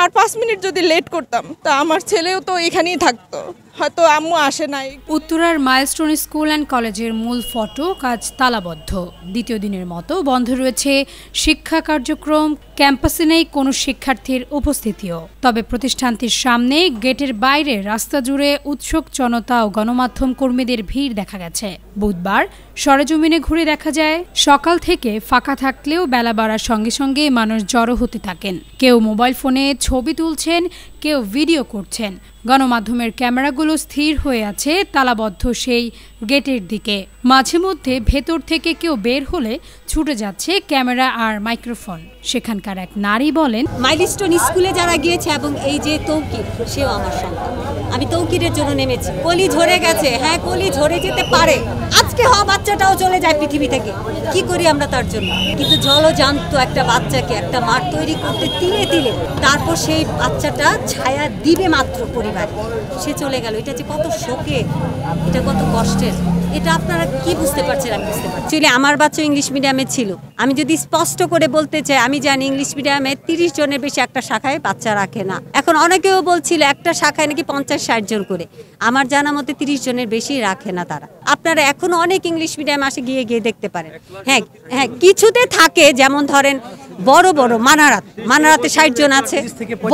আর 5 minute যদি late করতাম তা আমার ছেলেও তো এখানেই থাকতো, হয়তো আম্মু আসে নাই। উত্তরার মাইলস্টোন স্কুল অ্যান্ড কলেজের মূল ফটক আজ তালাবদ্ধ। দ্বিতীয় দিনের মতো বন্ধ রয়েছে শিক্ষা কার্যক্রম, ক্যাম্পাসে নেই কোনো শিক্ষার্থীর উপস্থিতিও। তবে প্রতিষ্ঠানটির সামনে গেটের বাইরে রাস্তা জুড়ে উৎসুক জনতা ও গণমাধ্যম কর্মীদের ভিড় দেখা গেছে। বুধবার সরেজমিনে ঘুরে দেখা যায় সকাল থেকে ফাঁকা থাকলেও বেলা বাড়ার সঙ্গে সঙ্গে মানুষ জড়ো হতে থাকেন। কেউ মোবাইল ফোনে ছবি তুলছেন, কেউ ভিডিও করছেন। গণমাধ্যমের ক্যামেরাগুলো স্থির হয়ে আছে তালাবদ্ধ সেই গেটের দিকে। মাঝে মধ্যে ভেতর থেকে কেউ বের হলে ছুটে যাচ্ছে ক্যামেরা আর মাইক্রোফোন। সেখানকার এক নারী বলেন, মাইলস্টোন স্কুলে যারা গিয়েছে এবং এই যে তৌকির, সেও আমার সন্তান। আমি তৌকিরের জন্য নেমেছি। কলি ঝরে গেছে, হ্যাঁ কলি ঝরে যেতে পারে, আজকে হওয়া বাচ্চাটাও চলে যায় পৃথিবী থেকে, কি করি আমরা তার জন্য? কিন্তু জলজান্ত একটা বাচ্চাকে একটা মাঠ তৈরি করতে তিলে তিলে, তারপর সেই বাচ্চাটা ছায়া দিবে মাত্র পরিবার, সে চলে গেল। এটা যে কত শোকে, এটা কত কষ্টের, এটা আপনারা কি বুঝতে পারছেন? আমি বুঝতে পারছি। অ্যাকচুয়ালি আমার বাচ্চা ইংলিশ মিডিয়ামে ছিল। আমি যদি স্পষ্ট করে বলতে চাই, আমি জানি ইংলিশ মিডিয়ামে 30 জনের বেশি একটা শাখায় বাচ্চা রাখে না। এখন অনেকেও বলছিল একটা শাখায় নাকি 50-60 জন করে। আমার জানা মতে 30 জনের বেশি রাখে না তারা। আপনারা এখনো অনেক ইংলিশ মিডিয়ামে আসে গিয়ে দেখতে পারেন। হ্যাঁ হ্যাঁ, কিছুতে থাকে, যেমন ধরেন বড় বড় মানারাতে 60 জন আছে,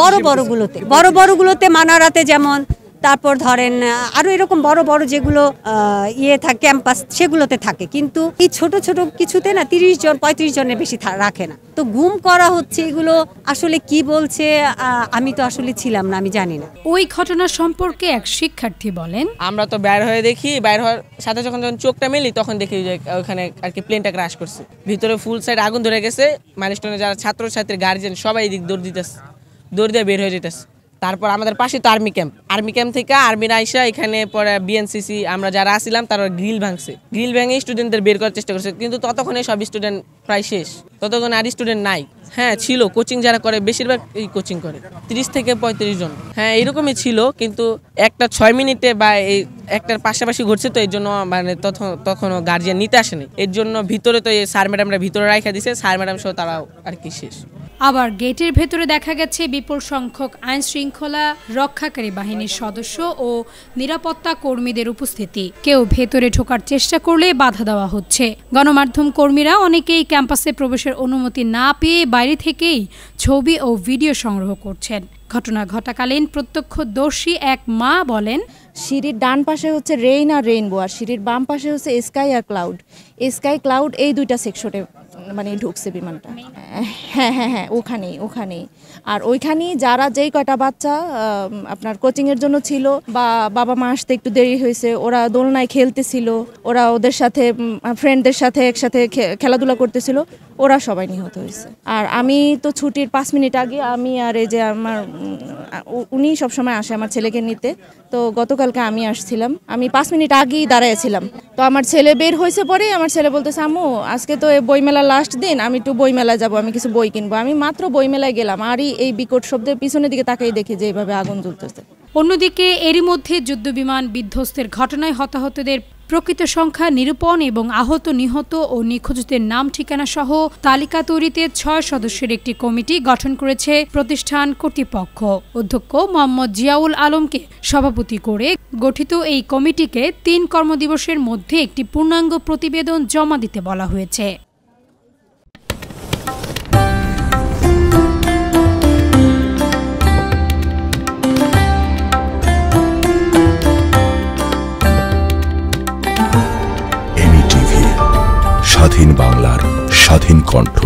বড় বড়গুলোতে মানারাতে যেমন, তারপর ধরেন আরো এরকম বড় বড় যেগুলো থাকে ক্যাম্পাস, সেগুলোতে থাকে। কিন্তু এই ছোট ছোট কিছুতে না 30 জন 35 জনের বেশি রাখে না। তো গুম করা হচ্ছে, এগুলো আসলে কি বলছে আমি তো আসলে ছিলাম না, আমি জানি না। ওই ঘটনা সম্পর্কে এক শিক্ষার্থী বলেন, আমরা তো বের হয়ে দেখি, বের হওয়ার সাথে যখন চোখটা মেলি তখন দেখি যে ওখানে আর কি প্লেনটা ক্র্যাশ করছে, ভিতরে ফুল সাইড আগুন ধরে গেছে। মাইলস্টোনে যারা ছাত্রছাত্রী গার্জিয়ান সবাই এদিক দৌড় দিয়ে বের হয়ে যেতেছে। তারপর আমাদের পাশে তো আর্মি ক্যাম্প থেকে আর্মিরা আইসা এখানে পরে বিএনসিসি আমরা যারা আসছিলাম তারা গ্রিল ভেঙে স্টুডেন্টদের বের করার চেষ্টা করছে, কিন্তু ততক্ষণে সব স্টুডেন্ট প্রায় শেষ, ততক্ষণ আর স্টুডেন্ট নাই। হ্যাঁ ছিল, কোচিং যারা করে বেশিরভাগ এই কোচিং করে 30 থেকে 35 জন, হ্যাঁ এরকমই ছিল। কিন্তু একটা 6 মিনিটে বা এই একটার পাশাপাশি ঘটছে, তো এর জন্য মানে তখনও গার্জিয়ান নিতে আসেনি। এর জন্য ভিতরে তো এই স্যার ম্যাডামরা ভিতরে রাখা দিছে, স্যার ম্যাডাম সহ তারাও আর কি শেষ। আবার গেটের ভেতরে দেখা গেছে বিপুল সংখ্যক আইন শৃঙ্খলা রক্ষাকারী বাহিনীর সদস্য ও নিরাপত্তা কর্মীদের উপস্থিতি। কেউ ভেতরে ঢোকার চেষ্টা করলে বাধা দেওয়া হচ্ছে। গণমাধ্যম কর্মীরা অনেকেই ক্যাম্পাসে প্রবেশের অনুমতি না পেয়ে বাইরে থেকেই ছবি ও ভিডিও সংগ্রহ করছেন। ঘটনা ঘটাকালীন প্রত্যক্ষদর্শী এক মা বলেন, সিঁড়ির ডান পাশে হচ্ছে রেইন আর রেইনবো, আর সিঁড়ির বাম পাশে হচ্ছে স্কাই আর ক্লাউড, এই দুইটা সেকশনে মানে ঢুকছে বিমানটা। হ্যাঁ ওখানেই। আর ওইখানেই যারা যেই কয়টা বাচ্চা আপনার কোচিংয়ের জন্য ছিল বা বাবা মা আসতে একটু দেরি হয়েছে, ওরা দোলনায় খেলতেছিল, ওরা ওদের সাথে ফ্রেন্ডদের সাথে একসাথে খেলাধুলা করতেছিল, ওরা সবাই নিহত হয়েছে। আর আমি তো ছুটির 5 মিনিট আগে, আমি আর এই যে আমার উনি সবসময় আসে আমার ছেলেকে নিতে, তো গতকালকে আমি আসছিলাম, আমি 5 মিনিট আগেই দাঁড়াইছিলাম। তো আমার ছেলে বের হয়েছে, পরে আমার ছেলে বলতেছে, আম্মু আজকে তো বইমেলা লাস্ট দিন, আমি একটু বইমেলায় যাবো, আমি কিছু বই কিনবো। আমি মাত্র বইমেলায় গেলাম, আর এই বিকট শব্দের পিছনের দিকে তাকাই দেখি যে এইভাবে আগুন জ্বলতেছে। অন্যদিকে এরই মধ্যে যুদ্ধবিমান বিধ্বস্তের ঘটনায় হতাহতদের প্রকৃত সংখ্যা নিরূপণ এবং আহত, নিহত ও নিখোঁজদের নাম ঠিকানা সহ তালিকা তৈরিতে 6 সদস্যের একটি কমিটি গঠন করেছে প্রতিষ্ঠান কর্তৃপক্ষ। অধ্যক্ষ মোহাম্মদ জিয়াউল আলমকে সভাপতি করে গঠিত এই কমিটিকে 3 কর্মদিবসের মধ্যে একটি পূর্ণাঙ্গ প্রতিবেদন জমা দিতে বলা হয়েছে। স্বাধীন বাংলার স্বাধীন কণ্ঠ।